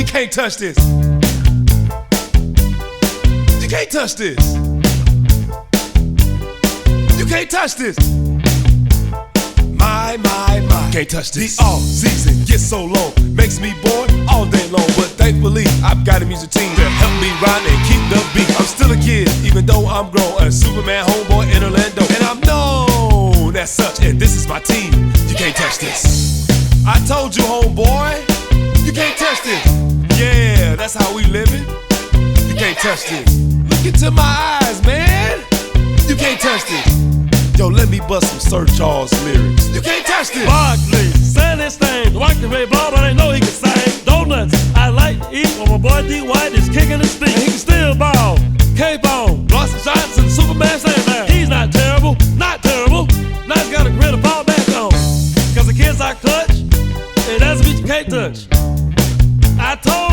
You can't touch this. You can't touch this. You can't touch this. My. Can't touch this. The off-season gets so long, makes me bored all day long. But thankfully, I've got a music team to help me ride and keep the beat. I'm still a kid, even though I'm grown. A Superman homeboy in Orlando. And I'm known as such, and this is my team. You can't touch this. I told you, homeboy, you can't touch this. Yeah, that's how we living. You can't touch this. Look into my eyes, man. You can't touch this. Yo, let me bust some Sir Charles lyrics. You can't touch this. Barkley, saying his thing. Watch the Ray Ball, but I know he can sing. Donuts, I like to eat when my boy D. White is kicking his feet. And he can still ball. K-Bone, Boston Johnson, Superman saying that. He's not terrible, not terrible. Now he's got a grin to fall back on. Cause the kids I clutch, it doesn't mean you can't touch. I told